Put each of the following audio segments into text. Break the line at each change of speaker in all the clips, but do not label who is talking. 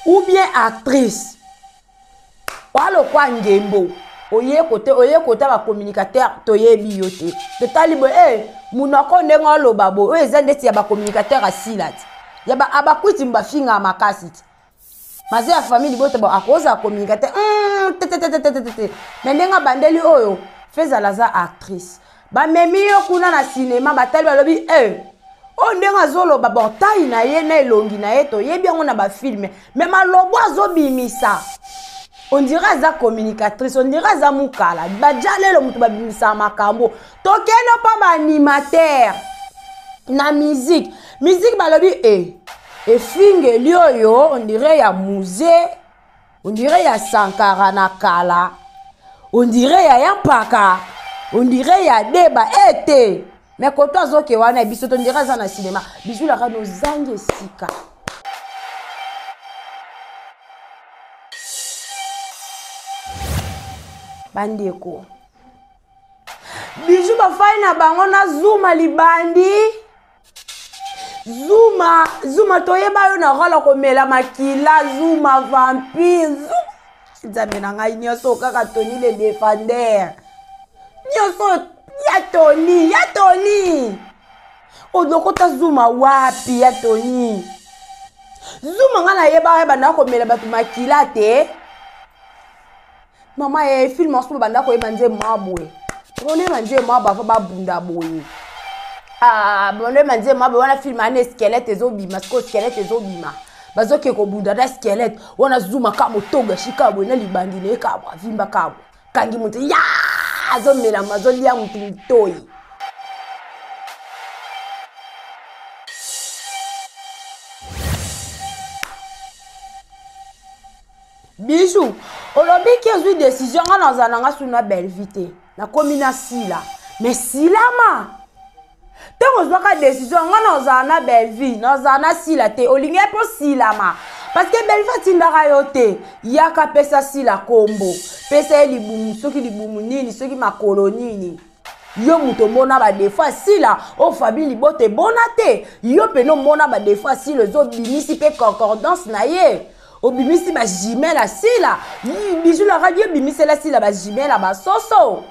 ou bien actrice. Walo kwa ngembo. Oye côté ba communicateur toyebi yote. De talibo munako ndenga lo babo. Ezende ti ya ba communicateur asilati. Ya ba abakwiti mbafinga makasi. Maze ya famille bote ba akoza communicateur. Nendenga bandeli oyo feza laza actrice. Ba memi yo kuna na cinéma batali balobi o ndenga zolo ba bontai na ye na elongi na ye to yebi yango na ba film. Mais malobo azobimisa. On dirait za communicatrice, on dirait za mukala. Bajale lo mutu babimisa makambo. Tokeno pa ba animateur. Na musique. Musique balobi et finge lioyo, on dirait ya musée. On dirait ya Sankara na kala. On dirait ya Yampaka. On dirait ya Deba ete. Mais quand toi zo ke wana biso on dirait za na cinéma. Biso la rano zange sika. Bandeko. Bijou ba fai na bango na Zuma libandi. Zuma toyeba yo na rola komela makila Zuma vampire. Nzambe na ngai nyoso kaka Tony le défendeur. Nyoso ya Tony. Odokota Zuma wapi ya Tony. Zuma ngana yeba na komela batu makila te. Mama film ensemble banda ko ebanje mabwe. Role manje mabwe fa bunda boye. Bonne manje mabwe wana film ane squelette ezobima, sko squelette ezobima. Bazoke ko bunda da squelette, wana Zuma ka motoga shikabwe na libandi le kabwa vimba kabwa. Kangi mutu ya azomela mazoli ya mutu mtoyi. Bijou, olobi qui a eu décision dans un suna belle vite. Na komina sila. Mais sila ma. Tant on a décision dans un belle vie, dans un sila te olinge po sila ma. Parce que belle vie tindara yote. Yaka pesa sila kombo. Pesa libumu, soki libumu nini, soki makolo nini. Yo muto mona ba des fois sila o famille bote bonate. Yo peno mona ba des fois si le zo bimisi pe concordance na ye. Obimisi ba jimela sila. Bijou la radio bimisi la sila ba jimela ba soso.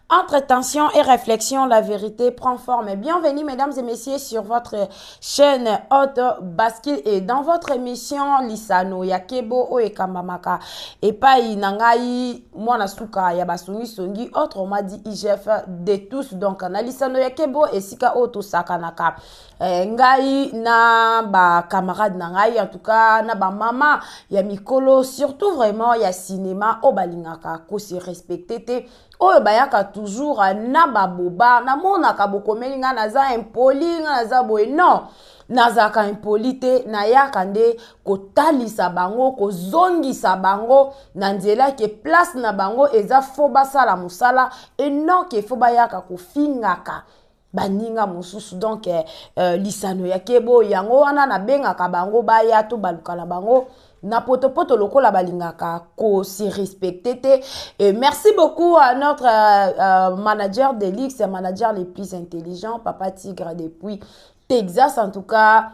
Entre tension et réflexion, la vérité prend forme. Bienvenue mesdames et messieurs sur votre chaîne Auto Bascule et dans votre émission Lisano Yakebo Oekamamaka et pas Nangai Mwana Suka Yabasungi Songi autrement dit IGF de tous donc na Lisano Yakebo et Sika Auto Sakanaka ngai na ba camarade nangai en tout cas na ba mama ya mikolo surtout vraiment ya cinéma o balingaka ko se respecter te oyo bayaka toujours na baboba na mona ka bokomeli nga naza impoli nga naza boye non nazaka impoli te na yaka nde kotalisa bango kozongisa bango na nzela ke place na bango eza fo basala musala et non ke fo bayaka kofingaka baninga mosusu donc Lisano Yakebo yango wana na bengaka bango baya to baluka na bango na poto lokola balingaka ko se respecter te. Et merci beaucoup à notre manager d'Elix, manager les plus intelligents, Papa Tigre depuis Texas en tout cas.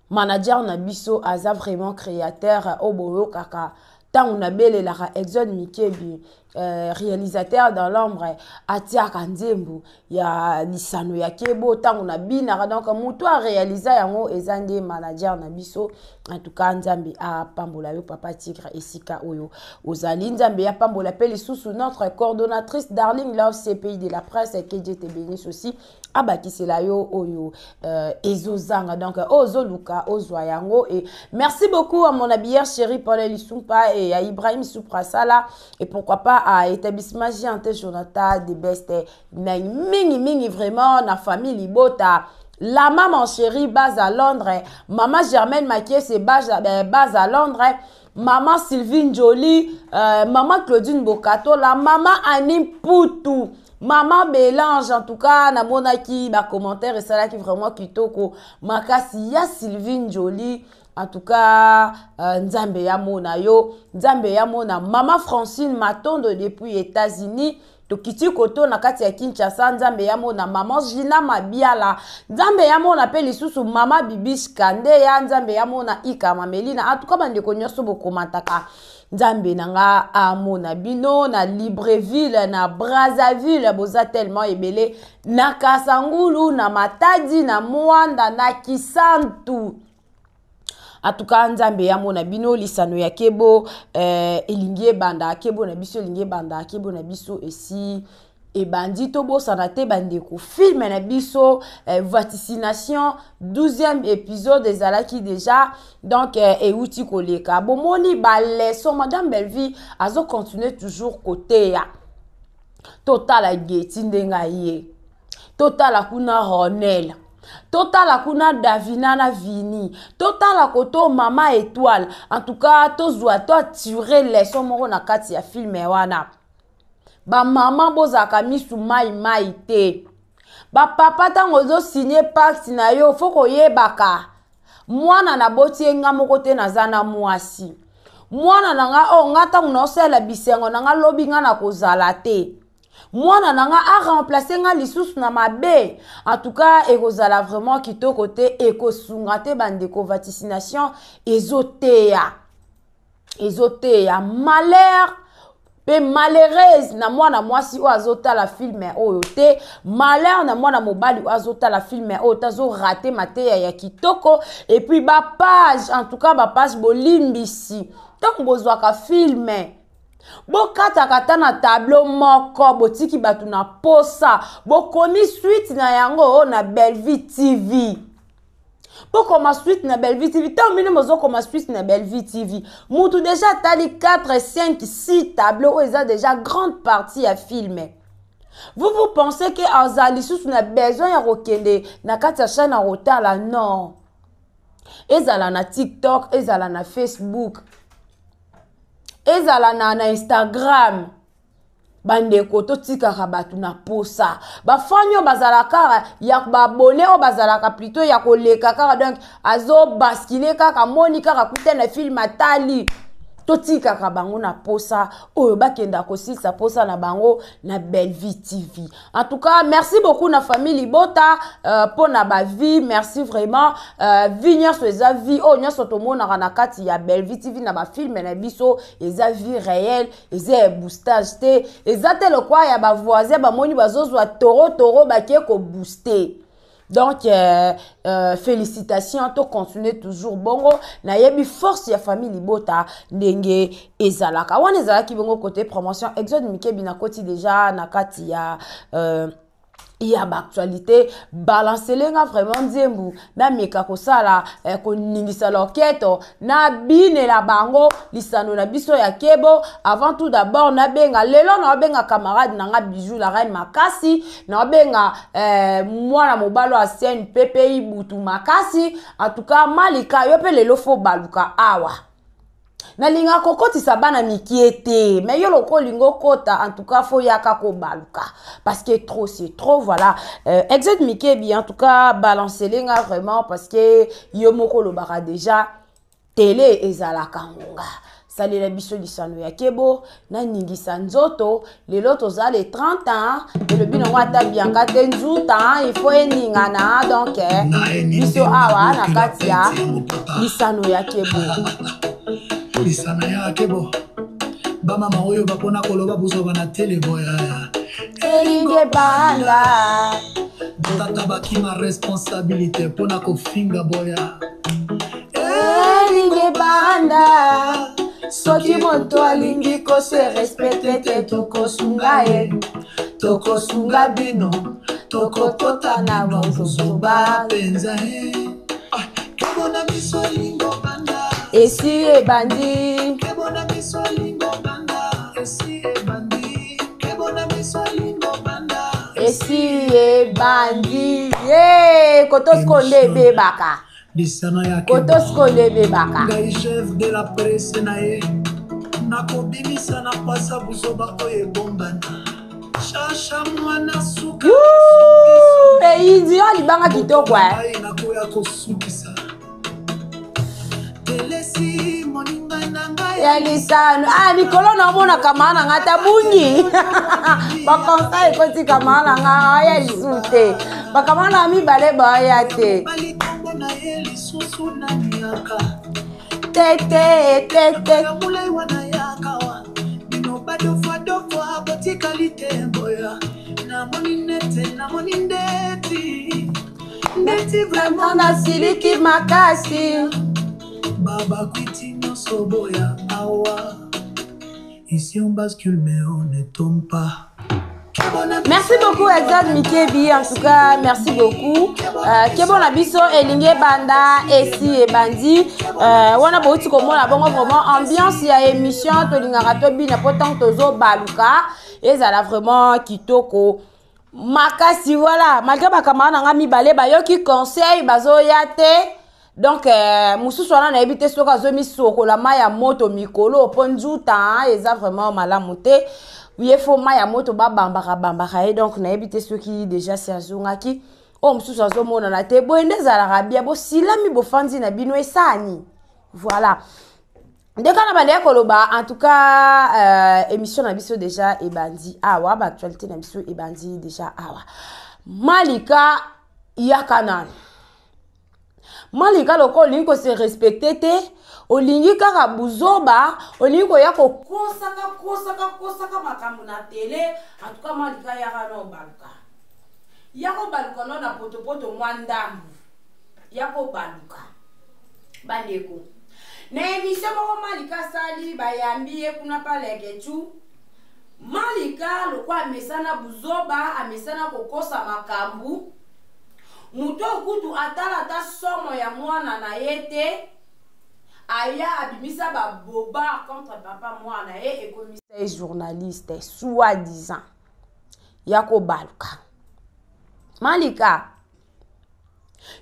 Manager Nabiso Aza vraiment créateur Oboyo Kaka. Tant on a belle la Exxon Mikebi réalisateur dans l'ombre Atia Kanzembu ya Lisano Yakebo tant on a binara donc muto a réalisé yango ezande manager Nabiso en tout cas Nzambe a pambola yo Papa Tigre et Sika Oyo ozali Nzambe ya pambola peli sous notre coordonnatrice Darling Love CPI de la presse que Dieu te bénisse aussi abakisela yo oyo ezozanga donc ozoluka ozwayango et merci beaucoup à mon habilleur chéri Paul Lisumpa et à Ibrahim Souprasala et pourquoi pas à établissement Giante Jonathan de Best mingi vraiment na famille Libota la maman chérie base à Londres maman Germaine Maquier c'est base à Londres maman Sylvine Jolie maman Claudine Bokato la maman Annie Poutou maman Bélange en tout cas na monaki ba commentaire et ça là qui vraiment kitoko makasi ya Sylvine Jolie en tout cas Nzambe ya mona yo Nzambe ya mona maman Francine Matondo depuis États-Unis tokiti koto na kati ya Kinshasa nzambe yamona maman Gina Mabiala nzambe yamona pe lisusu mama Bibish Kande ya nzambe yamona Ika Mamelina atuka bandeko nyonso bokomataka nzambe nanga amona bino na Libreville na Brazzaville boza tellement ebele na Kasangulu na Matadi na Mwanda na Kisantu atuka nzambe yamona bino lisano ya kebo elingie banda kebo na biso elingie banda kebo na biso esi ebandi tobosana te bandeko filme na biso vaccination 12e épisode ezalaki déjà donc euti koleka bomoni ba leçon madame Belleville azo continuer toujours côté ya totala geti ndenga ye totala kuna Ronel totala kuna Davina na Vini totala koto mama étoile en tout cas tozwa to tirer leçon moko na kati ya filme wana ba maman bozaka misu mai te ba papa tango zo signer pacte na yo foko yebaka mwana na boti nga moko te nazana mwasi mwana nanga o ngata unosela bisengo nanga lobi nga na kozala te mwana nanga a remplacer nga lisusu na mabe en tout cas ekozala vraiment kitoko te ekosunga te bandeko vaccination ezoteya malheur pe malheureuse na mwana mwasi o azota la filme oyo te malheur na mwana mobali o azota la filme oyo tazo rater mateya ya kitoko et puis ba page en tout cas ba page bolimbisi tant bozwaka filme bokata kata na tableau moko botiki batu na posa bokomi suite na yango na Belleville TV Pourquoi suite na Belleville TV? Tant mine mozo comme suite na Belleville TV. Moutou déjà tali 4, 5, 6 tableaux où ils ont déjà grande partie à filmer. Vous pensez que Azali sous na besoin ya rokende na kati ya chaîne en retard non. Ezala na TikTok, ezala na Facebook. Ezala na Instagram. Bande koto tika rabatu na posa ba fanyo bazala kara ya babone o bazala ka plutôt ya koleka kara donc azo baskile kaka moni kaka kutena film atali to tika ka bango na posa oyo bakenda kosisa posa na bango na Belleville TV. En tout cas, merci beaucoup na famille Libota pour na ba vie, merci vraiment vigner sur les avis o nyoso to mona na kati ya Belleville TV na ba film na biso eza vie réelle, eza boostage te, eza te le quoi ya ba voisin ba moni bazozwa toro ba ke ko booster. Donc, félicitations, to continuer toujours bongo. Na yebi force ya famille Libota ndenge ezalaka. Wana ezalaki bongo côté promotion. Exode Mike binakoti déjà na kati ya il y a actualité balancer lenga vraiment nzembu na meka kosala ko ningisa loketo na bine la bango lisano na biso ya kebo avant tout d'abord na benga lelo na benga camarade na nga bijou la reine makasi na benga mwana mobalo a scène PPI butu makasi en tout cas malika yo pe lelo fo baluka awa na linga kokoti sabana mikiete mais yo loko lingo kota en tout cas faut yaka ko baluka parce que trop c'est trop voilà exode mikebi en tout cas balancer linga vraiment parce que yo moko lo bara déjà télé ezalaka ngonga sali la biso lisano ya kebo na ningisa nzoto lelo toza les 30 ans et le bino wata bianka te nzuta il faut eningana donc biso awa na katia lisano ya kebo
lisana ya kebo bama maoyo bakona koloba buzoba na teleboya
elinge banda
tata bakima responsabilité pona kofinga boya
elinge banda soki moto alingi ko se respecte te tokosunga ye tokosunga bino tokokota na bozoba
penza kebo na biso lingo banda
esi ebandi
kebona miso lingo banda esi ebandi kebona miso lingo banda
esi ebandi kotosko lebe baka
lisana ya
kotosko lebe baka
ngai chef de la presse na ye nakobimisa na pasa buzoba oyo ebombana shasha mwana suka
eidi o libanga kitoko
nakoya kosukisa telesi moninga na ngai
ya lisano ah nikolo na mona kamana ngata bungi bakonsa ekoti kamana nga ya lisute bakamana mibale baya te tete tete neti vraiment na siliki makasi
Baba Kwiti Soboya Awa. Ici on bascule mais on ne tombe pas.
Merci beaucoup Exode Mikebi, en tout cas merci beaucoup. Kebo na biso elinge banda esi e bandi. Wana bouti komona bongo vraiment ambiance ya émission to lingaka to bina potant tozo baluka ezala vraiment kitoko. Makasi voilà, malgré bakamana nga mibale bayoki conseil bazo yate. Donc mususu wana na ebite soka zomi soko la maya moto mikolo ponjuta eza vraiment malamu te. Il faut maya moto ba bambaka et donc na ebite soki déjà serjongaki o mususu azomona na te boende za la rabia bo silami bo fandi na bino esani. Voilà. Ndeka na bande koloba en tout cas émission na biso déjà ebandi awa ba actualité na biso ebandi déjà awa. Malika Yakanan. Malika loko linko se respecté te olingi kaka buzoba olingo ya ko kosaka makambo na télé en tout cas Malika Yakana baluka yako baluka no na potopoto mwandambu yako baluka bandeko na émission moko Malika sali bayambi kuna pale kechu Malika loko amesana buzoba amesana kokosa makambu muto kutu atala ta somo ya mwana na yete aya abimisa ba boba contre papa mwana ye économiste journaliste soi-disant yako baluka Malika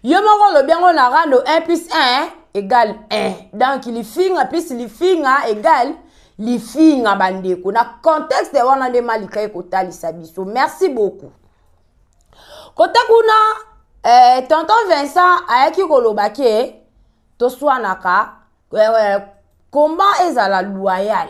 yomoko lo biango na rando 1 plus 1 égale 1 donc lifinga plus lifinga égale lifinga bandeko na contexte wana de Malika ekotalisa biso merci beaucoup kota kuna tonton Vincent ayaki kolobaki to swanaka combat ezala loyal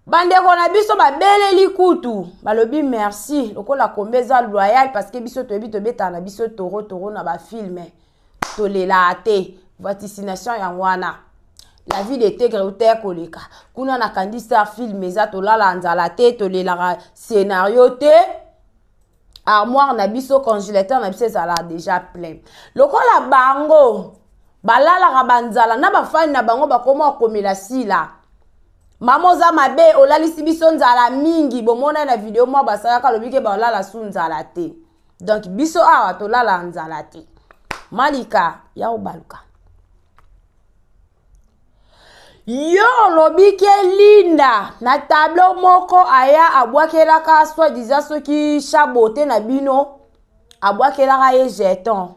bandeko na biso babele likutu balobi merci lokola combat eza loyal parce que biso toyebi tobeta na biso toro na ba film tolela ate vaticination ya wana la vie de Tegre Uter koleka kuna na kandisa film eza tolala nzala te tolela scénario te armoire na biso congélateur na biso ezala déjà plein lokola bango balala rabanzala na bafani na bango bakoma komela sila mamoza mabe olalisi biso nzala mingi bomona na video mwa basaka lobike balala su nzala te donc biso awa tolala nzala te Malika ya obaluka yo lobike linda na tableau moko aya abwakelaka soi-disant soki chabote na bino abwakelaka ye jeton.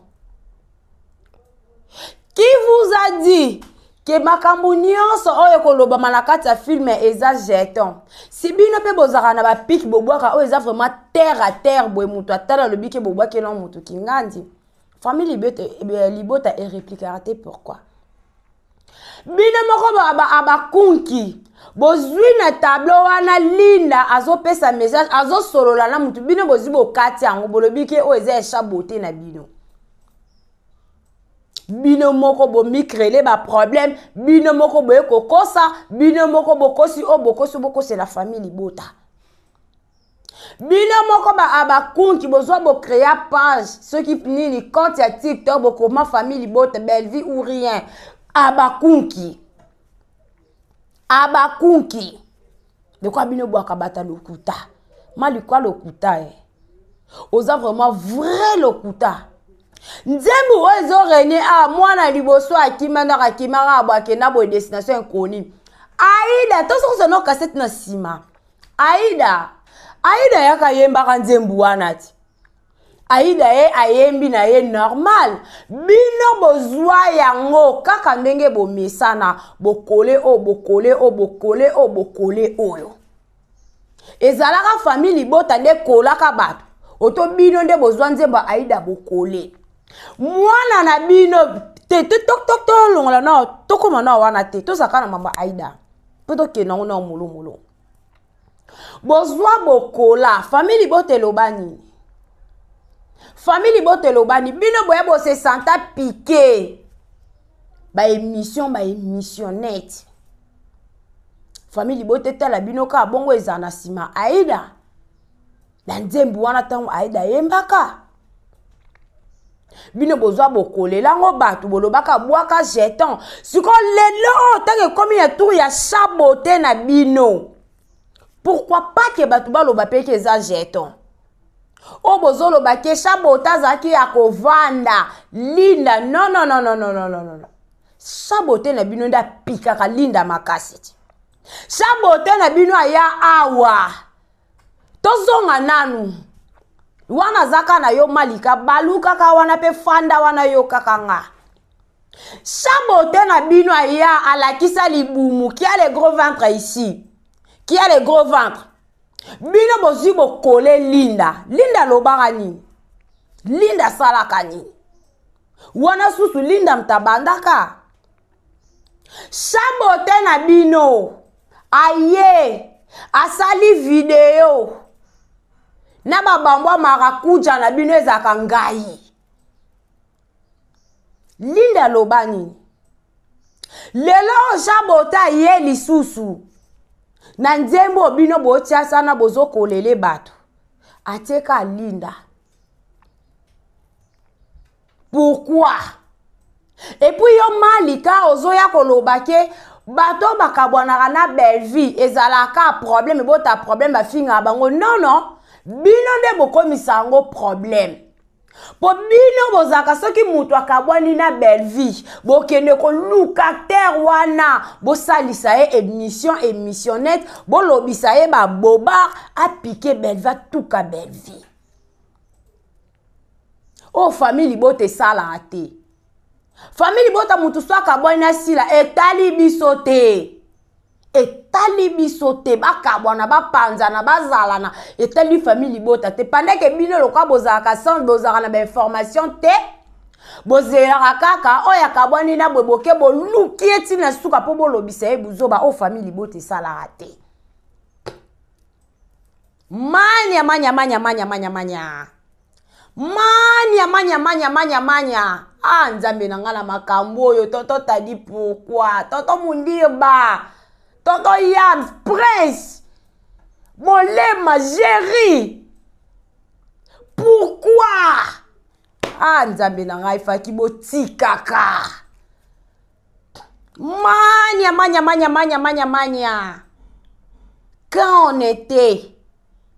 Qui vous a dit que makambo nyonso oyo koloba malakati ya film eza jeton? Si bino pe bozaka na ba pic bobwaka oyo eza vraiment terre à terre boye mutu atala lobike bobwakela mutu kingandi. Famille libota et répliquera pourquoi? Bino moko abakunki bozwi na tableau wana linda azopesa message azosolola na mutu bino bozwi bokati yango bolobike o eza chabote na bino. Bino moko bo mikrele ba problème bino moko boye kokosa bino moko bokosi o bokosi bokosi la famille libota. Bino moko abakunki bozwa bo créer page ceux qui nini compte ya TikTok bo comment famille libota belle vie ou rien. Abakunki de quoi bino boaka bata lokuta malikwa lokuta oza vraiment vrai lokuta nzembu ozo rene a mwana liboso akimanda akimara abwake na bo destination inconnue Aïda to so no cassette na sima Aïda yaka yemba ka nzembu wana ti Aïda ayembi na ye normal bino bozwa yango kaka ndenge bo mesana bokole oyo ezalaka famille libota nde kolaka bato oto bino nde bozwa nzemba Aïda bokole mwana na bino te longola na tokoma na wana te tozaka na mama Aïda po tokenda ngo na molo bozwa bokola famille botelobani famille botelobani bino boye bo se senta piqué ba émissionnette famille botetala bino ka bongo ezana sima Aïda na nzembu wana tango Aïda yembaka bino bozwa bokolela ngo batu bolobaka bwaka jeton siko lelo tange komi ya tour ya sabote na bino pourquoi pas que batu baloba peke eza jeton o bozoloba ke sabota zaki ya kovanda linda non sabote na bino nda pikaka linda makasi sabote na bino aya awa tozonga nanu wana zaka na yo malika baluka ka wana pe fanda wana yo kakanga sabote na bino aya alakisa libumu qui a le gros ventre ici qui a le gros ventre bino bozi bokole linda lobaka nini linda salaka nini wana susu linda mtabandaka sabote na bino aye asali video na babambwa marakuja na bino ezaka ngai linda loba nini lelo sabote aye lisusu na nzembo bino botia sana bozokolele bato ateka linda pourquoi et puis yo malika ozoya koloba ke bato bakabwanaka na belle vie ezalaka problème bota problème bafinga bango non bino nde bokomisa ngo problème po bino bozaka soki mutu akabwani na belle vie bokende koluka terre wana bosalisa ye émissionnette bolobisa ye baboba apike belle vie tuka belle vie o famille bote sala ate famille bota mutu so akabwani na sila etali biso te bakabwana bapanzana bazalana etali famille bota te pendant que bino lokwa bozalaka sans bozalaka na bainformation te bozelaka kaka oyo akabwani na bweboke boluki eti na suka po bolobisa ye buzoba o famille bota esalaka te manya nzambe na nga na makambo oyo toto tadi pourquoi toto mundirba toto Yams Prince Molema Jerry pourquoi nzambe na nga ifaki botikaka manya quand on était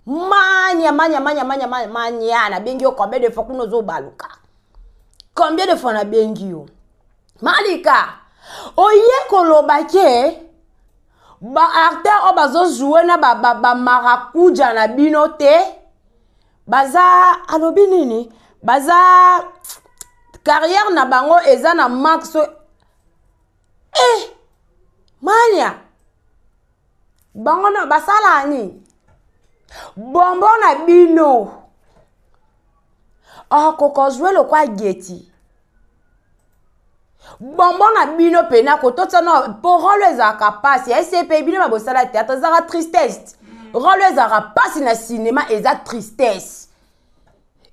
manya na bengi yo combien de fois kuno zo baluka combien de fois na bengi yo malika oye koloba ke ba acteur o bazo jouer na ba marakuja na bino te baza alobi nini baza carrière na bango eza na max manya bango na basala ni bombo na bino koko jouer le kwa geti bombo na bino pena kototsa no po role za kapasi SCP bino babosala théâtre za tristesse role za pasi na cinéma eza tristesse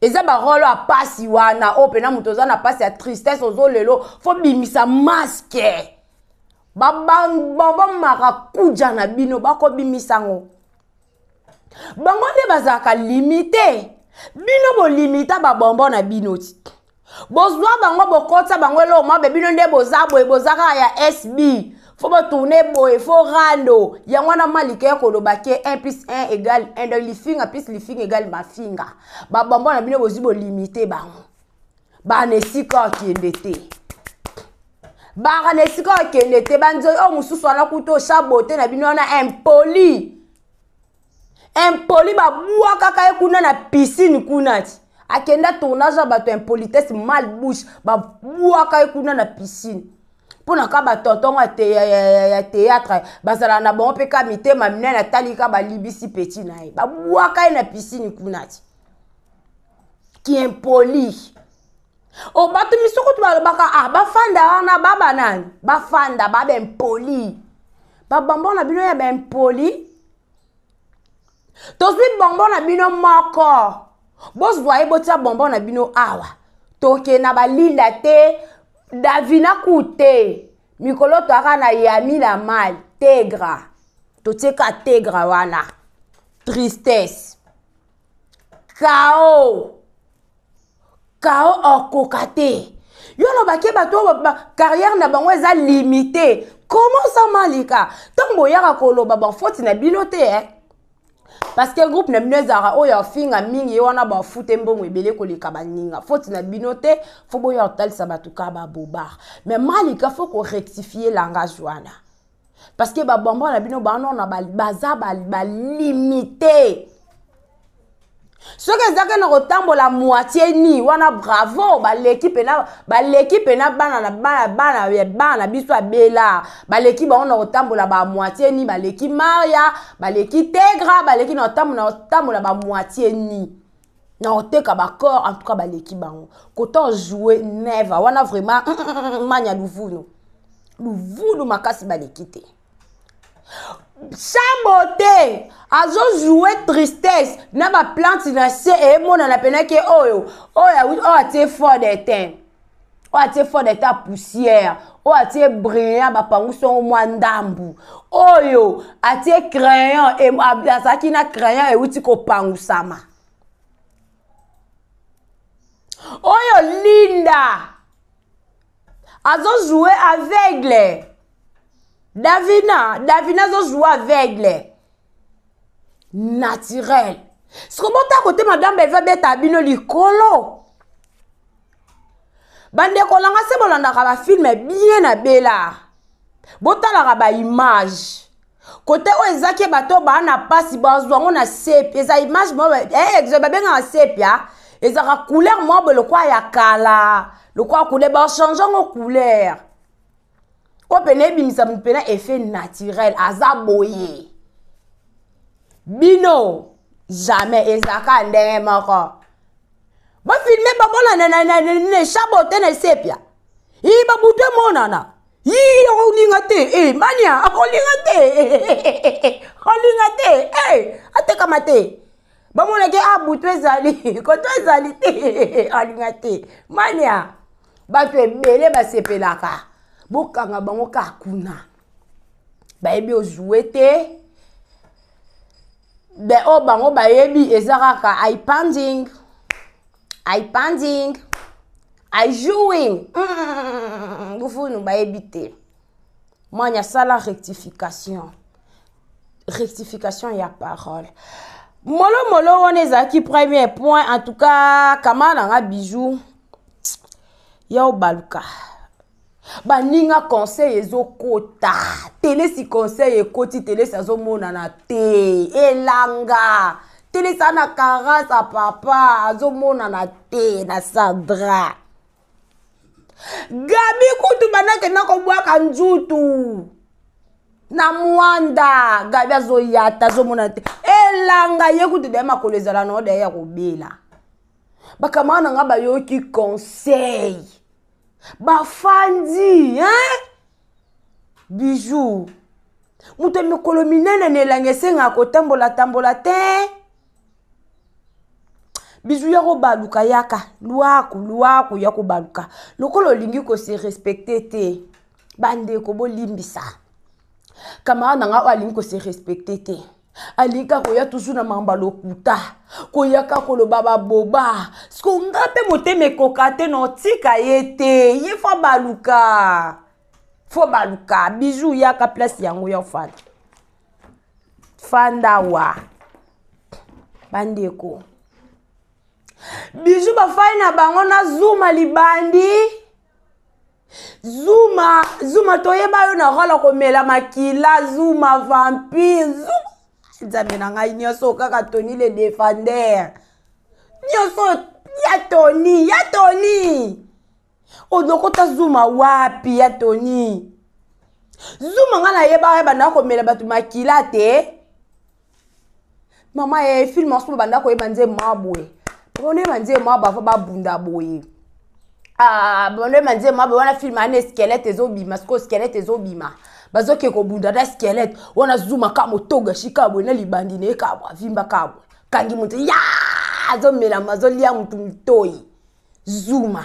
eza ba role a pasi wana o pena muto za na pasi ya tristesse ozo lelo fo bimisa masque bombo marakuja na bino bako bimisa ngo bango nde bazaka limité bino bo limita ba bombo na bino ti bozwa bango bokota bango lo mabe bino nde bozaka ya SB faut ba tourner boy faut rando ya mwana malike koloba ke 1 + 1 = 1 donc lifinga plus lifinga égale mafinga ba bombo na bino bozi bo limité bango ba nesika kiende te ba nesika kiende te banzo o mususu ala kuto sabote na bino na impoli ba bua kaka ekuna na piscine kunati akenda tournage bato impolitesse mal bouche ba bua kaka ekuna na piscine pona ka ba tontongo ya théâtre bazala na bon pe ka mitema minene talika ba libisi petit nae ba bua kaka na piscine kunati qui impoli O batu misuku tu balobaka bafanda wana baba nani bafanda babe impoli babambo na bino ya ba impoli tozwi bonbon na bino moko bozwa botia bonbon na bino awa toke na balinda te davina kute mikolo to aka na yami la mal tegra totieka tegra wana tristesse kao okoka te yo lobaki bato carrière na bango eza limité comment ça malika ntango yaka koloba bafoti na bino te parce que groupe na bino ezaka oyo afinga mingi ye wana bafute mbongo ebele koleka baninga foti na bino te fo boyo otalisa bato ka babobar mais malika faut ko rectifier langage wana parce que babombo na bino banona baza limité ce que ezaka na kotambola moitié ni wana bravo l'équipe na bana biso abela l'équipe ba on kotambola ba moitié ni l'équipe Maria l'équipe Tegra l'équipe na kotambola ba moitié ni na oteka ba corps en tout cas l'équipe bango koto jouer neva wana vraiment manya luvulu makasi l'équipe Chaboté, azo jouer tristesse, na ba plante na se e mona na pena ke oyo ate fort de teint. O ate fort de ta poussière, o ate brillant ba panguso o mwandambu. Oyo ate crayon e asaki na crayon e uti ko pangusama. Oyo linda. Azo jouer aveugle. Davina zo joue aveugle. Naturel. Ce que à côté madame elle va beta bino likolo. Bande kolanga se bolanda ka film bien na bela. Botala ba image. Côté o ezaki bato ba na pasi bazwango na sepia. Eza image mo exoba benga sepia. Eza couleur mo le kwa ya kala. Le kwa couleur ba changer ngo couleur. O pene bimisa mpena effet naturel azaboye bino jamais ezaka ndenge moko ba filmer ba bona na chabote na sepia ba buté monana olinga te mania olinga te ateka mate ba mona ke buté ezali koto ezali te olinga te mania ba to ebele ba sepelaka bokanga bango kakuna bayebi ozoué te be o bango bayebi ezaka I pending I jouing bufunu bayebi te manya sala rectification ya parole molo on ezaki premier point en tout cas kamana nga bijou ya obaluka baninga conseil ezokota télé si conseil ekoti télé sazo mona na te elanga télé sana karasa papa azo mona na te na Sandra Gabi kutu banake nako bwaka njutu na mwanda Gabi azo yata azo mona te elanga yekutu de makolo ezala no de ya kobela bakamana nga bayoki conseil bafandi bijou muto mikolo minene nelangesenga kotambola te bijou ya kobaluka yaka luaku ya kobaluka lokolo lingi ko se respecter te bandeko bolimbisa kamara nanga alingi ko se respecter te alika koya toujours na mamba lokuta koyaka koloba baboba sko ngape moteme kokate no tika yete ye fo baluka bijou yaka place yango ya fanda wa bandeko bijou bafai na bango na zuma libandi zuma toyeba yo na rola komela makila zuma vampire zuma Zamena ngai nyoso kaka Tony le défendeur. Nyoso ya Tony. Odokota zuma wapi ya Tony. Zuma ngana yeba na komela batu makila te. Mama film ensemble banda ko yeba nze mabwe. Pone banze mabwa fa ba bunda boye. Ah, bon, le m'a dit, moi, on a filmé un squelette et zobima, parce que squelette et zobima. Bazo ke ko bunda da squelette, on a zooma kamo toga shikabo na libandine kabo, vimba kabo. Kangi mutu, ya, zo mela mazolia mutu mtoi. Zooma.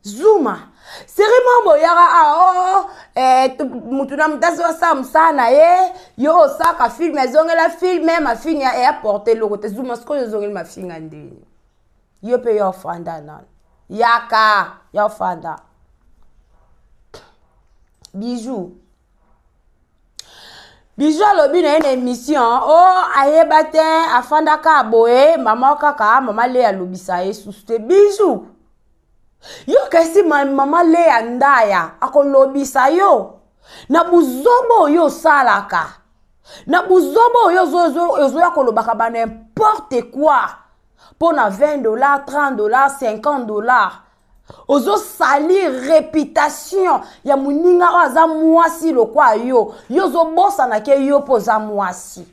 Zooma. Serima boyara mutu na mtazo sam sana yo saka film ezongela film ma finya e apporter le côté zooma sko yo zongela ma finga ndeni. Yo pe yo fanda nan. Yaka, yo fanda. Bijou. Bijou alobi na une émission ayebate afanda ka boye mama kaka mama le alobisa suste bijou. Yo kasi mama le andaya akolobisa yo na buzobo yo salaka. Na buzobo yo zo yakolobaka ba n'importe quoi. Pour na $20, $30, $50. Ozo sali réputation ya muninga aza mwasi lokwa yo zo bossa na ke yo poza mwasi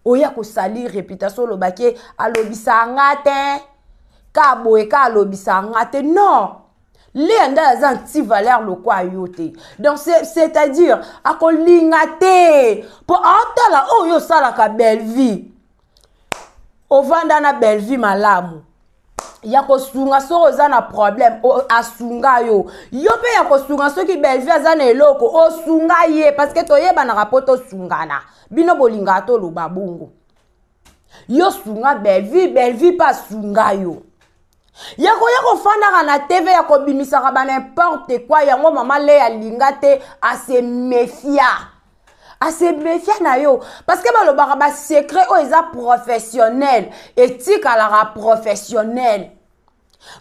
oya ko sali réputation lo bake alobisa ngate ka boye ka alobisa ngate non les anda aza anti valeur lokwa yo te donc c'est-à-dire akolingate pour atala yo sala ka belle vie ovanda na belle vie malamu ya kosunga soko za na problème asunga yo pe ya kosunga soki belvi aza na eloko osunga ye parce que toyeba na rapoto sungana bino bolinga to lo babungu yo sunga belvi pa sunga yo ya kofanda na TV ya kobimisa ka ba n'importe quoi yango mama le ya lingate ase méfia na yo parce que balobaka ba secret o eza professionnel éthique à la professionnel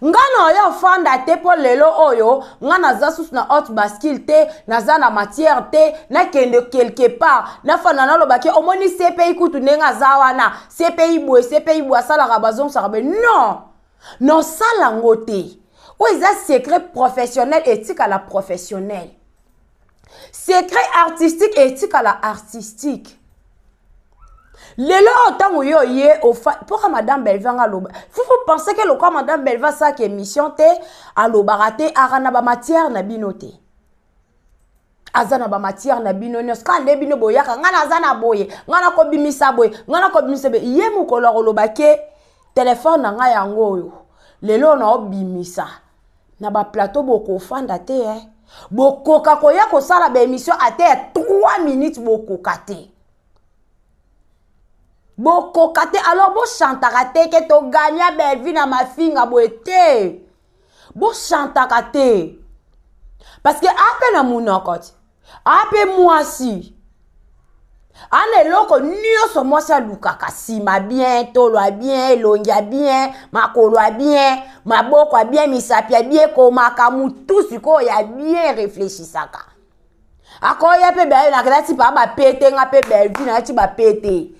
ngana yo fanda te po lelo oyo ngana za sus na hot basket te na za na matière te na kende quelque part na fana na lobaki omoni CPI kutu nenga za wana CPI boy sala ka bazong sa be non sala ngote o eza secret professionnel éthique à la professionnel. Secret artistique et éthique à la artistique. Lelo autant yo pour madame Belva ngaloba. Vous pensez que le quoi madame Belva ça qui émission te aloba raté arana ba matière na binote. Azana ba matière na binono skande bino boyaka ngana azana boye ngana ko bimisa boye ngana ko bimisa be ye mukolo loba ke téléphone na nga yango yo. Lelo na obimisa na ba plateau boko fanda te Boko kakoya ko sala ba émission à 3 minutes boko kate. Boko kate alors bo chantaka te ke to gagna belle vie na ma finga bo ete. Bo chantaka te. Parce que ape na munokoti. Ape mwasi. Ane loko nyonso mwasi alukaka sima bien, tolwa bien, longia bien, makolwa bien, maboko bien, misapia bien, komaka mutu siko ya bien réfléchisaka. Akoya pe belle na kati pa ba pété nga pe belle vie na ti ba pété.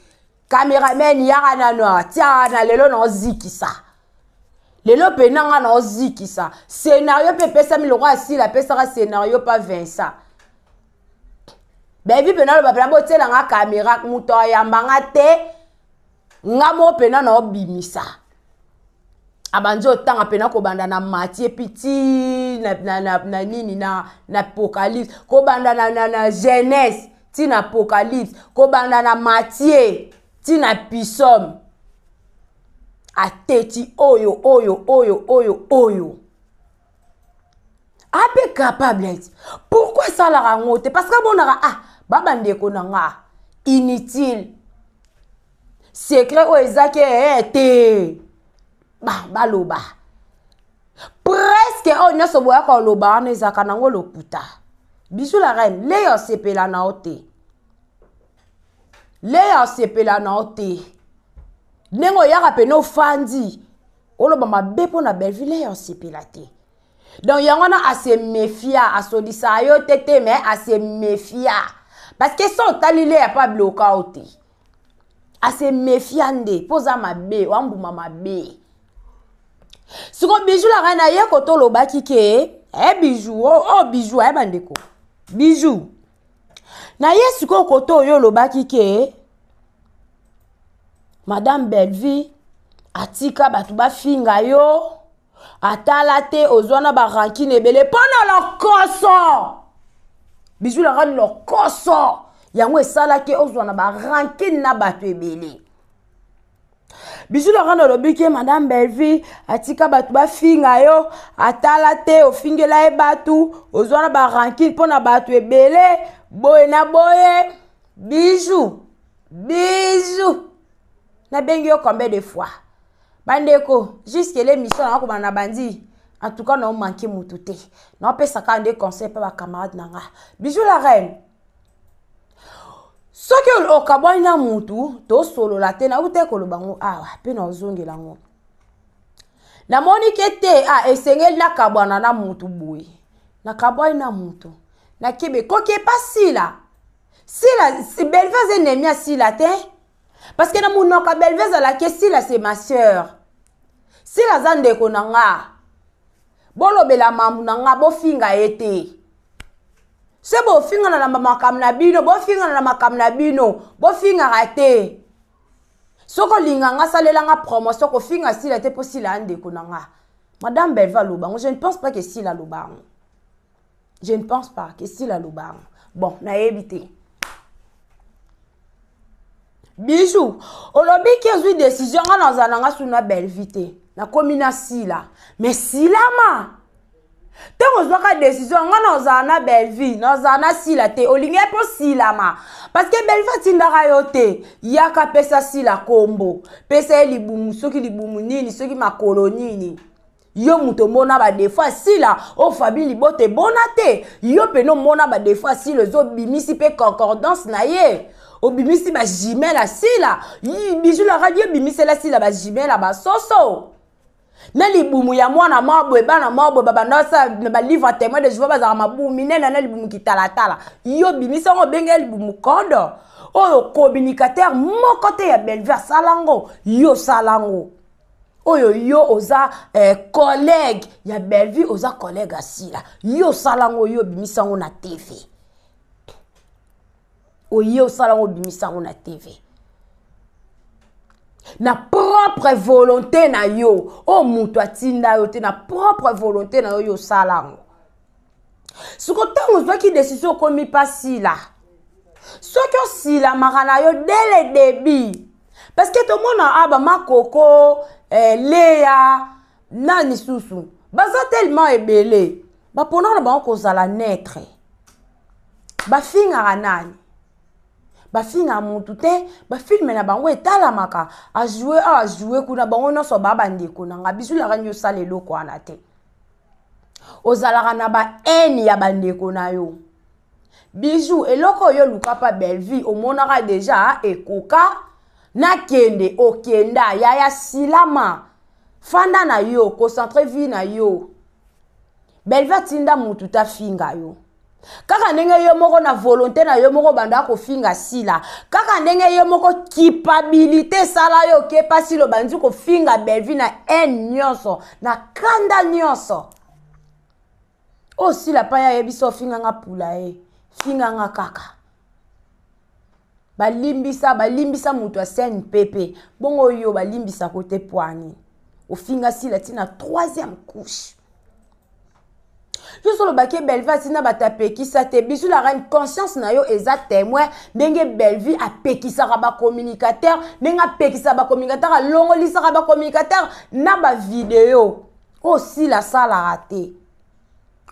Cameraman yaka na no tia na lelo na zikisa. Lelo pe nanga na zikisa. Scénario pe pesa mi lokwa si la pesa ka scénario pa Vincent. Baby pena lo bapela botela nga caméra muto ya mbanga te ngamo pena na obimisa abanjo tanga pena ko banda na Matthieu piti na nini na apocalypse ko banda na Genèse ti na apocalypse ko banda na Matthieu ti na Psalm ateti oyo ape capable pourquoi ça la rangote parce que bon baba ndeko nanga inutile secret o ezake te baloba presque on ne se voit ko loba na ezaka nango lokuta bisu la reine le yo sepela na ote nengo yaka pe no fandi oloba mabepo na Belleville yo sepela te. Donc yangona a se méfia a solisa yo tete mais a se méfia parce que son talile ya pas blockout a se méfiande posa mabe wambuma mabe siko bijou la rana ye koto lo bakike bijou bijou bandeko bijou na ye siko koto yo lo bakike madame Belleville atika batu ba finga yo atala te ozwana ba rankine ebele pona lokoso bijou la rani lokoso yango esalaki ozwana ba rankine na bato ebele bijou la rani olobiki madame Belleville atika bato bafinga yo atala te ofingela ye batu ozwana ba rankine pona bato ebele boye na boye bijou na bengi yo combien de fois bandeko jusque l'émission na ko bana bandi en tout cas non manqué mututé non pesa ka des conseils pa ba camarade nanga bijou la reine ce que o kaboy na mutu to solo la te na ute ko lo bango awa pe na ozongela ngo na monike te esengeli na kabwana na mutu boy na kaboy na mutu na kebe ko ke pas sila si Belleville ennemi sila te parce que na munoka Belleville la ke sila c'est ma sœur sila zande ko nanga bolobela mamu nanga bo finga ete se bo finga na makam na bino bo finga na makam na bino bo finga rate soko linga nga salela nga promotion ko finga sila te po sila ande ko nanga madame Belleville lobango je ne pense pas que sila lobango je ne pense pas que sila lobango bon na éviter bijou olobi kezwi décision nga na zananga suna Belleville na komina sila mais sila ma tango zwaka décision nga na zana Belleville na zana sila te olinge po sila ma parce que Belleville tindaka yo te yaka pesa sila kombo pesa libumu soki libumu nini soki makolo nini yo muto mona ba des fois sila o famille libote bonate yo peno mona ba des fois sila zo bimisi pe concordance na ye obimisi ba jimela sila bijou la radio bimisi la sila ba jimela ba soso na libumu ya mwana mabwe bana mabwe babandasa ba livre témoin de Jéhovah bazaka mabumu nena na libumu kitalatala yo bimisi ngo benga libumu kondo oyo communicateur moko te ya Belleville salango yo salango oyo yo oza collègue ya Belleville oza collègue asila yo salango yo bimisi ngo na TV oyo salango bimisa na TV na propre volonté na yo o mutu atinda yo te na propre volonté na yo salango siko tango zwaki décision komi pasi la soki osila makana yo dès le début parce que tout le monde aba makoko Léa nani susu baza tellement ebele ba pona na ba ko zala naître ba finga nani ba finga mutu te ba filme na bango etala maka a jouer kuna bango no so baba ndeko na bijou la ranyo salelo ko ana te ozala na ba eni ya bandeko na yo bijou eloko yo luka pa Belleville o monaka déjà ekoka na kende okenda ya silama fanda na yo concentre vie na yo Belleville tinda mutu ta finga yo kaka ndenge yo moko na volonté na yo moko banda ko finga sila kaka ndenge yo moko capabilité sala yo ke pasi lo bandi ko finga Belleville na nyonso na kanda nyonso o sila pa ya yebiso finga nga pula finga nga kaka balimbisa mutu a sen pepe bongo yo balimbisa kote poani o finga sila tina 3e couche yo solo baké Belleville tina batapekisa te bijou la reine conscience na yo eza témoin ndenge Belleville a pekisa ba communicateur ndenge pekisa ba communicateur longolisa ba communicateur na ba vidéo aussi la sala raté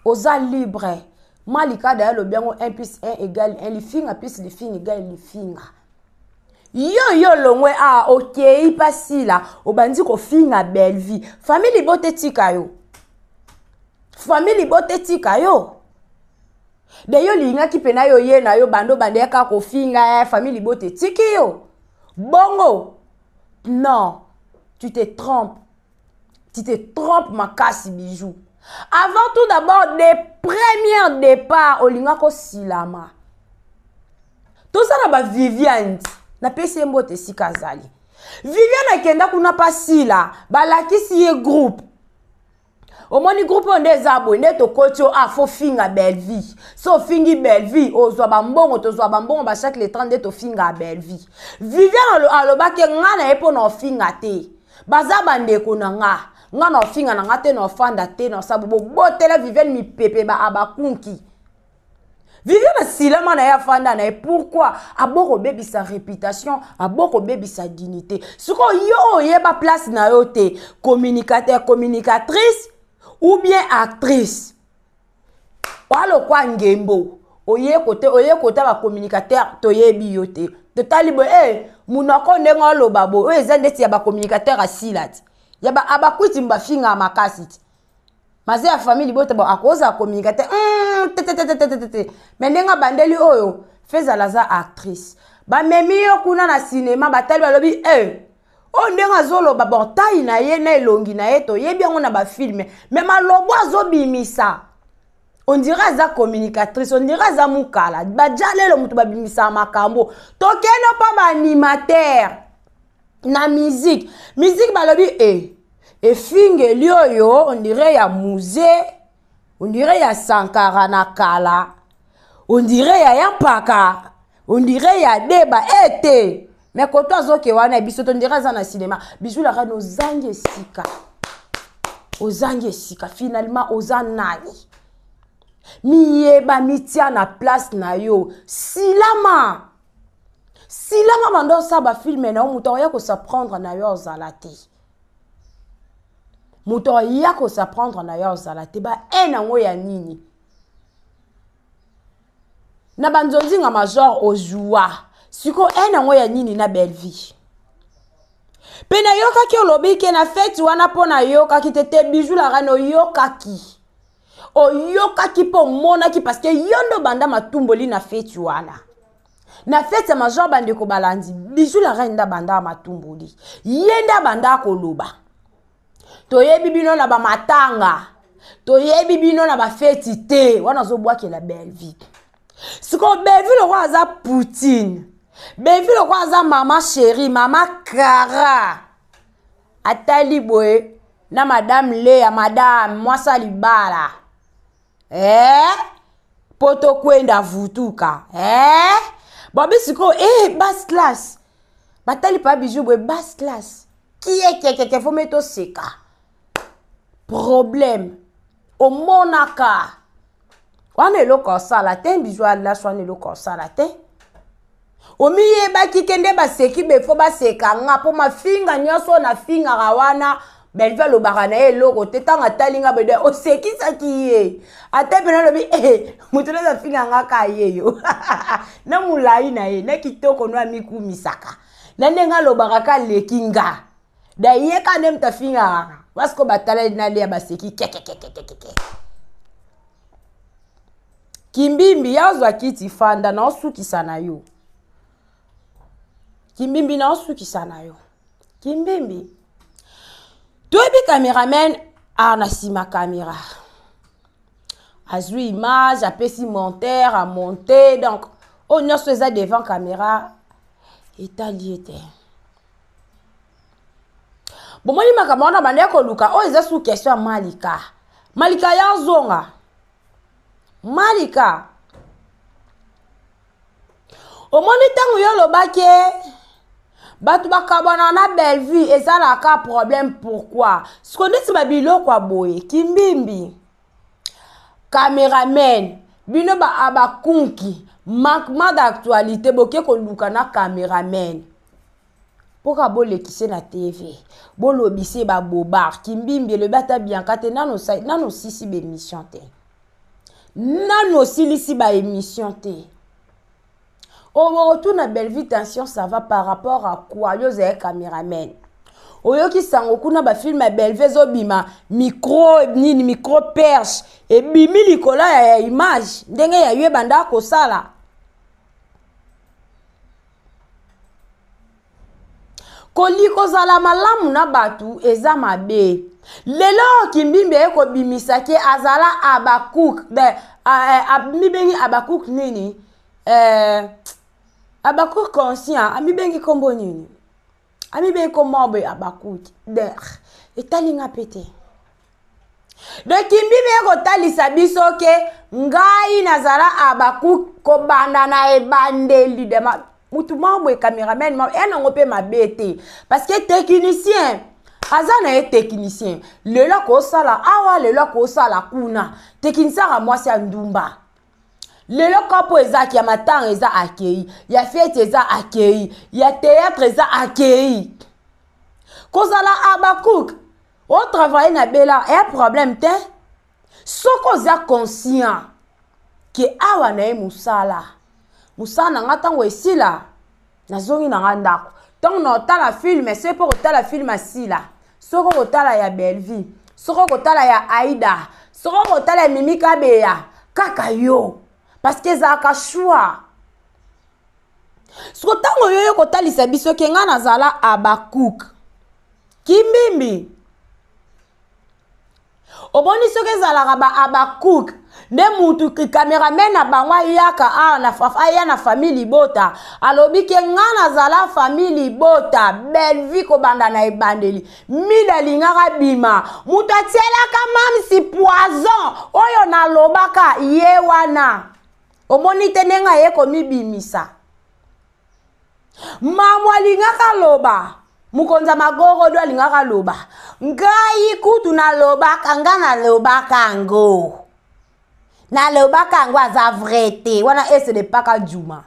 oza libre malika da lo biango 1 plus 1 égale 1 lifinga plus lifinga égale lifinga yo longwe okei pasila obandi ko finga Belleville famille bote tika yo famille bote tika yo de yo linga ki pena yo ye na yo bando bandeka ko finga famille bote tiki yo bongo non tu te trompes makasi bijou avant tout d'abord des premiers départs olinga ko silama tout ça na ba Viviane na pese mbote sikazali Viviane akenda kuna pasila balakisi ye groupe omoni groupe onde zabo ndeto kocho fo finga Belleville so fingi Belleville ozwa bambongo tozwa bambongo ba chaque le 30 to finga Belleville Viviane alobake ngana epo na finga te baza bandeko na nga nga na finga na ngate na fanda te na sabu botela Viviane mi pepe ba abakunki Viviane silama na ya fanda na pourquoi aboko bebi sa réputation aboko bebi sa dignité siko yo yeba place na yo te communicateur communicatrice ou bien actrice walo kwa ngembo oye kote ba communicateur toyebi yo te totali bo munako ndenga lo babo eza ndeti ya ba communicateur asilati ya ba abakwiti mbafinga makasi maze ya famille bote bo akoza communicateur mais ndenga bandeli oyo feza laza actrice ba memi yo kuna na cinéma batali balobi o ndenga zolo ba bontai na ye na elongi na ye to yebi yango na ba film mais malobo azobimisa on dirait za communicatrice, on dirait za mukala. Bajale lo mutu babimisa makambo. Tokeno pa ba animateur. Na musique. Musique balobi et finge lioyo, on dirait ya musée. On dirait ya Sankara na kala. On dirait ya Yampaka. On dirait ya Deba ete. Mais quand toi zo ke wana biso on dirait za na cinéma. Bijou la rano zange sika. Ozange sika finalement ozanani. Miyeba mitia na place na yo silama bando sa ba filme na muto ya ko sa prendre na yo zalate muto ya ko sa prendre na yo zalate ba enango ya nini na banzonzi nga major ozua siko enango ya nini na belle vie pena yoka ki olobi ke na fête wana pona yoka ki tete bijou la rano yoka ki oyoka ki po mona ki parce que yondo banda matumboli na feti wana na feti major bande ko balandi bijou la reine banda matumboli yenda banda ko loba toyebi bino na ba matanga toyebi bino na ba feti te wana zo bwa ke la belle vie siko belle vie le roi za Poutine belle vie le roi za mama chérie mama Kara atali boye na madame Léa madame Mwasa Libala poto kwenda vutuka babi siko basse classe batali pa bijou boy basse classe qui est faut mettre seka problème au monaka wana eloko sala te bijou ala swana eloko sala te omiye ba kikende ba seki be fo ba seka nga po mafinga nyoso na finga rawana belva lo barana eloko te tanga talinga bede o sekisa kiye ate pena lobi mutule za finga nga ka yeyo na mulai na ye na kitoko no amiku misaka na ndenga lo baraka lekinga da ye ka nem ta finga basko batala na le ba seki keke kimbimbi yazwa kiti fanda na osuki sana yo kimbimbi na osuki sana yo kimbimbi Toyebi caméraman a sima caméra. Azui image, apesi monteur, a monter. Donc, on a ce devant caméra. Et t'as lié. Bon, moi, je me demande ko luka. Oh, ils ont sous question Malika. Malika ya zonga. Malika. Au moins, il y a le baquet. Batu bakabana na belle vie et ça la ka problème pourquoi ce qu'on dit babilo kwa boye kimbimbi caméraman bino ba abakunki manquement d'actualité boke ko luka na caméraman poka bole kise na TV bolo bise ba bobar kimbimbi le bata bien kate nano sisi be émission te nano silisi ba émission te. Au retour na belle vie tension ça va par rapport à quoi yo zé caméraman oyo ki sango kuna ba film belle vezo bima micro nini micro perche et bimi likola ya image ndenge ya yue banda ko sala koliko zala malamu na batu eza mabe lelo kimbimbe eko bimisake azala abakuk mibengi abakuk nini Abakuk conscient, ami bengi kombo nini. Ami bengi kombo abakuk. Der. Etalinga pete. Donc kimbibe ko talisa biso ke ngai nazala abakuk ko banda na ebandeli de ma mutu mambo e cameraman ma enango pe mabete parce que technicien azana ye technicien lelo ko sala awa lelo ko sala kuna technicien à moi c'est ndumba lelo kapo ezaki ya matanga eza akei ya fête eza akei ya théâtre eza akei kozala Abakouk o travailler na bela un problème te soko za conscient que awa na ye musala nga tango esila nazongi na nga ndako tant na otala film c'est pour otala film asila soko otala ya Belleville soko otala ya Aïda soko otala ya Mimi Kabeya kaka yo parce que za ka choix soko tango yo kotalisa biso ke nga nazala Abakouk Kimbimbi oboni soke zalaka ba Abakouk ne mutu ki cameraman na bangwa yaka na fafa ya na famille Bota alobi ke nga nazala famille Bota Belleville ko banda na ebandeli mida lingaka bima mutu atielaka mamsi poison oyo na lobaka ye wana omoni tenenga ye komi bimisa mamwa lingaka loba Mukonza Magorodo alingaka loba ngai kutu na lobaka nga na lobaka ngo na lobaka ngo aza vrete wana ese de paka juma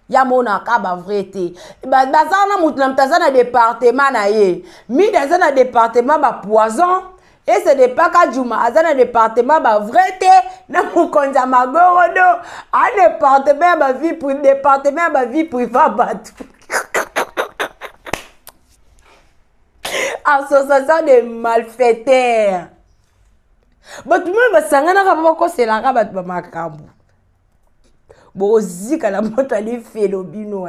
ya mona ka ba vrete bazana mutu na mtazana département na ye mi dazana département ba poison ese de paka juma azana département ba vrete na Mukonza Magorodo a département ba vie privée batu association de malfaiteurs. But tout le monde va s'engager à voir c'est la rabat de makambu. Bon zika la montali fait l'obino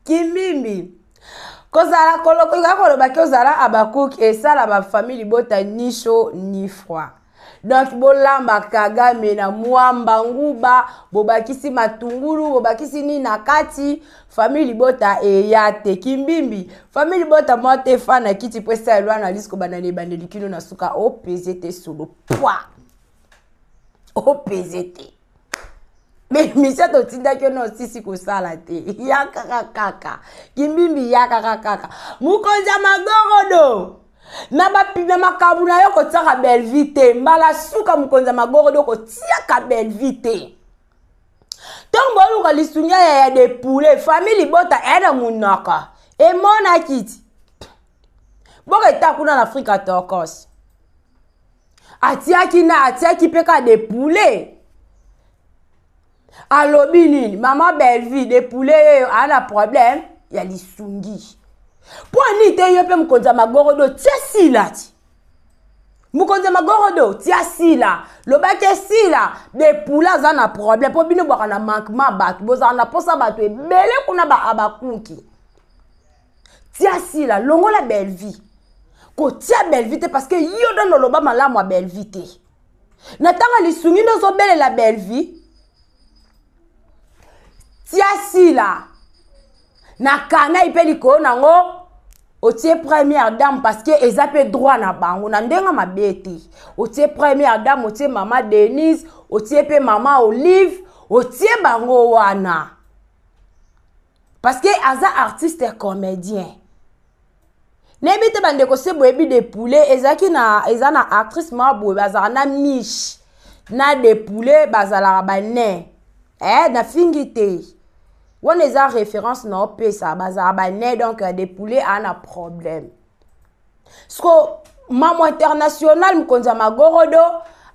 Kimimbi. Kozala koloko kakoloba kozala Abakouk et ça la famille Bota ni chaud ni froid. Donc bolamba Kagame na mwamba nguba bobakisi matungulu bobakisi ni nakati famille Bota e yate Kimbimbi famille Bota mote fana kiti pesa elwa na lisko banane bandeli kilo na suka o PZT solo poids o PZT mais mission to tinda que no sisi ko sala te yaka kaka Kimbimbi yaka kaka Mukonza Magorodo na makabu na yo kotiaka Belleville te mbala suka Mukonza Magorodo kotiaka Belleville te tombo luka lisunya ya de poulet famille Bota ena munaka e mona kiti boka etakuna na Afrika tokos atiaki peka de poulet alobi nini mama Belleville de poulet ana problème ya lisungi pour ni te yo pe Mukonza Magorodo tia sila ti Mukonza Magorodo tia sila lobake sila de poula za na problème po bino bwaka na manquement batu boza na posa batu ebele kuna ba Abakunki tia sila longola Belleville ko tia Belleville te parce que yo don loba malamu a Belleville te na tanga lisungi no zo bele la Belleville tia sila na kana ipeli ko nango otie première dame parce que ezape droit na bango na ndenga mabete otie première dame otie mama Denise otie pe mama Olive otie bango wana parce que aza artiste et comédien nebite bande ko se boyebi de poulet ezaki na ezana actrice mabo bazana na miche na de poulet bazala bane na fingite on les a référence non pesa bazabane donc des poulets en a problème. Ce maman international Mukonza Magorodo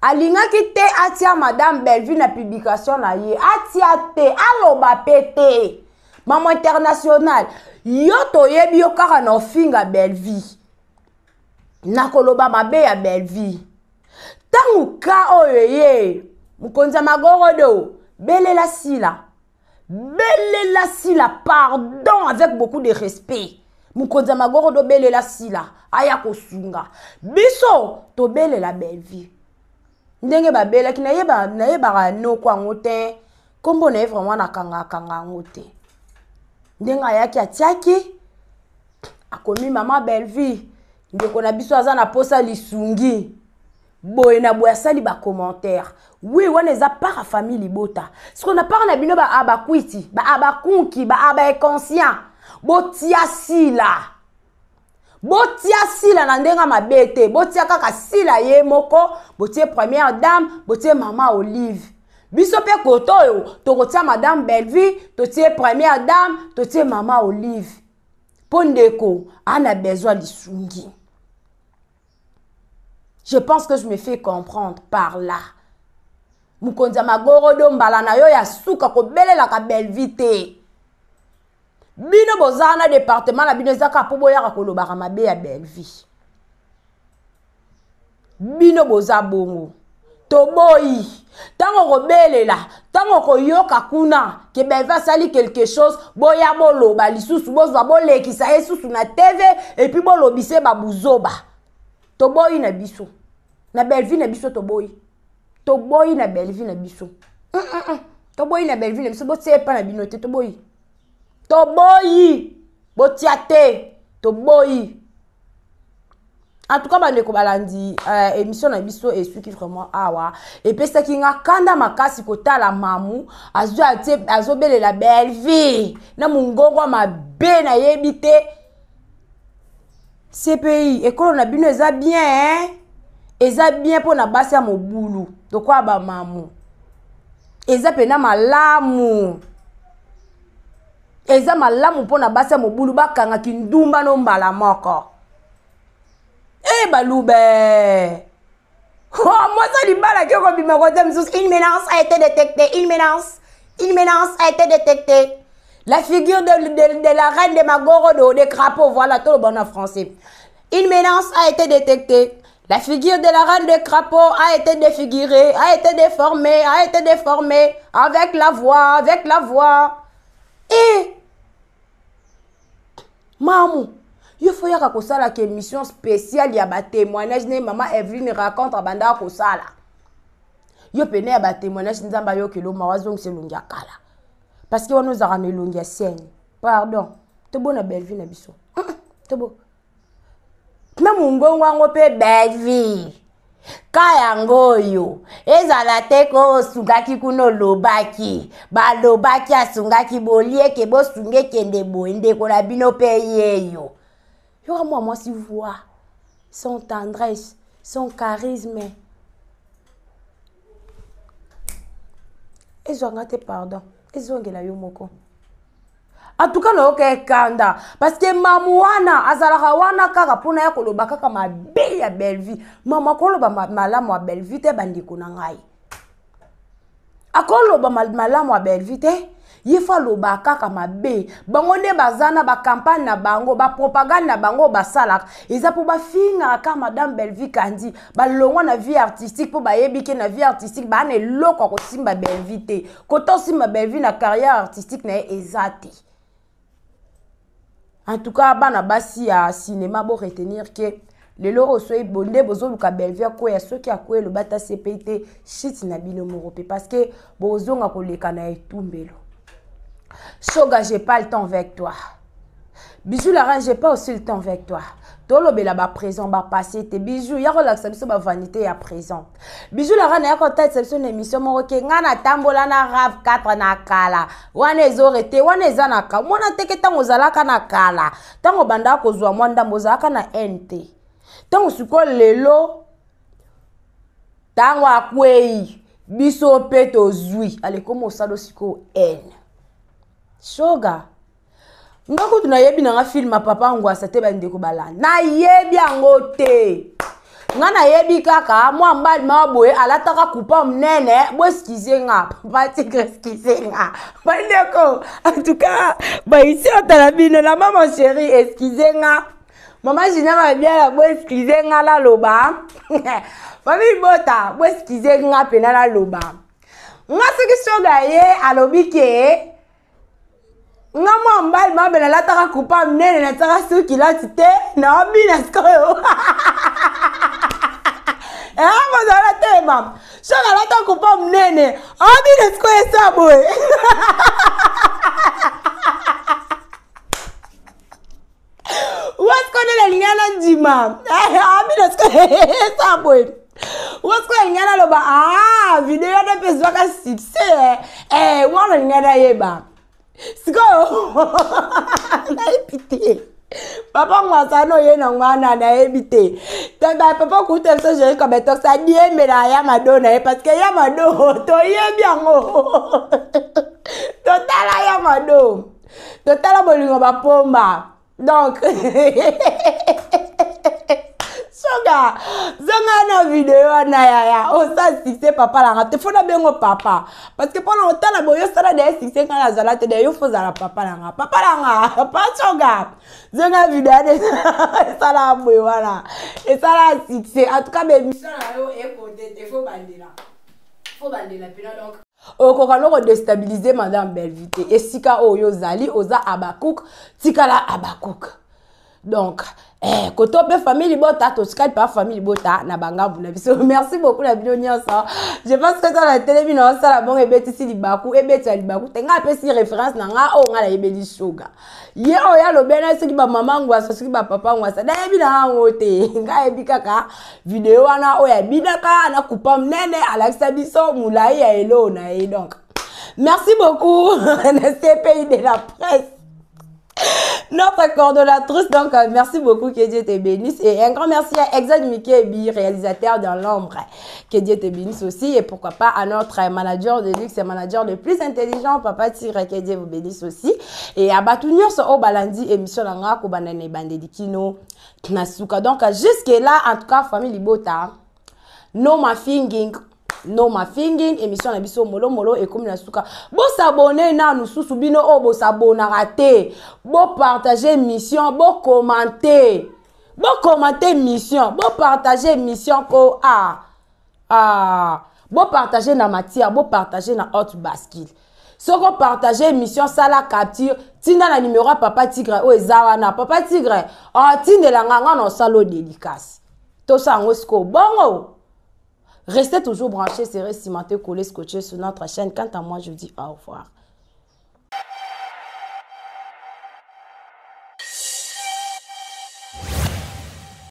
alinga kite atia madame Belleville na publication na ye atia te aloba pété maman international yo to yebi yo kaka na finga Belleville na koloba mabe ya Belleville tangu ka oye Mukonza Magorodo belela sila Belela sila, pardon, avec beaucoup de respect. Mukonza Magorodo belela sila, aya kosunga. Biso, to belela Belleville. Ndenge ba bela ki na yeba no kwa ngote, kombo na vraiment na kanga ngote. Ndenge ayaki atiaki, akomi mama Belleville, ndeko na biso aza na posa lisungi. Boye na boya sali ba commentaire. Oui, on les a pas à famille Bota. Ce qu'on a pas na bino ba Abakwiti, ba Abakunki, ba Aba inconscient. Botia si là. Botia sila na ndenga mabete, botia kaka sila ye moko, botie première dame, botie maman Olive. Biso pe koto yo, tokotia madame Belleville, totie première dame, totie maman Olive. Pondeko, on a besoin de sungi. Je pense que je me fais comprendre par là. Mukonza magoro do mbala na yo ya suka ko belela ka Belleville te. Bino bozana département la bino zaka po boya ko lobaka mabe ya Belleville. Bino boza bongo. Toboyi. Tango ko belela, tango ko yoka kuna ke Belleville sali quelque chose, boya boloba lisusu bozwa bolekisa esusu na TV et puis bolobise babuzoba. Toboyi na biso. Na Belleville na biso toboyi. Toboyi na Belleville na biso. Toboyi na Belleville na biso botie pa na binote toboyi. Toboyi. Botiate. Toboyi. En tout cas, bandeko balandi émission na biso et ce qui vraiment awa et puis ça qui nga kanda makasi kota la mamu azobele la Belleville na mungongo mabe na yebite CPI école na bino eza bien hein eza bien pour na basi ya mobulu to kwa ba mamu eza pena malamu eza malamu pour na basi ya mobulu bakanga kindumba no mbala moko. Eh baloube. Oh moi ça dit bala que comme me côté une menace a été détectée, une menace a été détectée. La figure de la reine de Magorodo des crapauds, voilà tout le bon en français. Une menace a été détectée. La figure de la reine des crapauds a été défigurée, a été déformée avec la voix. Et maman il faut y avoir une émission spéciale, il y a un témoignage, maman Evelyne raconte à banda kosala. Yo pene ya témoignage nzamba yo kilo mawazong se lungia kala. Parce que on nous a ramené lungia scène. Pardon. Te bon na Belleville na biso. Te bon. Même ngongo ngo pe Belleville. Kaya ngoyo. Ezala te ko sungaki kuno lobaki. Ba lobaki asungaki bolie ke bo sunge kende boende ko la bino pe yeyo. Il y aura moi si voix, son tendresse, son charisme. Et j'en ai pardon. Et j'en ai moko. En tout cas, no okay kanda. Parce que mamouana, azalaka wana kaka pona ya koloba kaka mabe ya Belleville. Mama koloba malamu ya Belleville te bandiko na ngai. Akoloba malamu ya Belleville te. Il faut loba kaka mabe bango bazana ba campagne na bango ba propagande na bango ba salak eza po ba finga ka madame Belleville kandi ba longwa na vie artistique po ba yebike na vie artistique ba ne loko ko simba Belleville te ko to simba Belleville na carrière artistique na ezati. En tout cas bana basi ya cinéma bo retenir que le loro soy bonde bozo luka Belleville ko ya soki akwe lo bata CPT shit na bino morope parce que bozo nga ko leka na etumbelo. Shoga, j'ai pas le temps avec toi. Bijou la reine, j'ai pas aussi le temps avec toi. Tolo bela ba présent, ba passé, tes bijoux, ya relaxa biso ba vanité à présent. Bijou la reine, ya konta exception émission moroke, ngana tambola na rave 4 na kala. Wane zorete, wane zanaka. Mwana teke tango zalaka na kala. Tango banda kozwa mwanda mozalaka na NT. Tango suko lelo, tango akwei, biso peto zui. Ale komo sado siko N. Shoga. Ngako tunayebi na film papa ngwasa te bandeko balana. Na yebi angote. Ngana yebi kaka mwa mbali maboye alataka kupa mnene bo skize nga. Ba tigre skize nga. Bandeko. En tout cas, ba ici on t'a la bino la maman chérie skize nga. Maman Gina va bien la bo skize nga la loba. Famille bota bo skize nga pena la loba. Nga se ki shoga ye alobi ke ngamo mbali mabela la taka kupa mnene na taka suki la tite na obina skoyo. Mazala tema. Shoga la taka kupa mnene. Obina skoyo sabwe. What's going on lingana njima? Obina skoyo sabwe. What's going on loba video na pesa ka succès. Wana lingana yeba. Siko! Na epite. Papa moi ça no ye na ngwana na ebité. Papa coûte ça gérer comme toi ça dit mais là ya madonna parce que ya mado to ye bien ngo. Total ya mado. Total bolingo ba pomba. Donc Soga, zonga na vidéo na ya oh ça succès papa la rate faut na bengo papa parce que pendant longtemps la boyo ça des succès quand la zala te de yo faut la papa la nga pas soga zonga vidéo ça la boyo voilà et ça la succès en tout cas mais mission na yo et côté faut bandela pina donc okokano déstabiliser madame Belvité et sika oyo zali oza Abakouk tikala Abakouk. Donc, quand on peut famille bota, to sky pas famille bota, na banga vous l'avez. Merci beaucoup la vidéo ça. Je pense que dans la télévision ça la bon et bête ici libaku et bête libaku. Tenga pe si référence na nga o nga la ebeli shoga. Ye o ya lo bena ce qui ba maman ngwa ce qui ba papa ngwa ça. Da ebi na ngote. Nga ebi kaka vidéo wana o ya bidaka na coupa mnene Alexa biso mulai ya elo na e donc. Merci beaucoup le CPI de la presse. Notre coordonnatrice, donc merci beaucoup, que Dieu te bénisse. Et un grand merci à Exad Mickey Ebi, réalisateur dans l'ombre. Que Dieu te bénisse aussi. Et pourquoi pas à notre manager de luxe et manager le plus intelligent, Papa Tire, que Dieu vous bénisse aussi. Et à Batounior, sur Obalandi, émission Langa, Kobanane Bandedikino, Knasuka. Donc jusque là, en tout cas, famille Libota, no ma finging. No ma finging émission na biso molo et comme la souka bo s'abonner na nous sousubino o bo s'abonner raté bo partager mission bo commenter mission bo partager mission ko bo partager na matière bo partager na hot basket soko partager mission ça la capture tinda na numéro Papa Tigre o ezawana Papa Tigre tindela nganga no salo dédicace to ça ngosko bongo. Restez toujours branchés, serrés, cimentés, collés, scotchés sur notre chaîne. Quant à moi, je vous dis au revoir.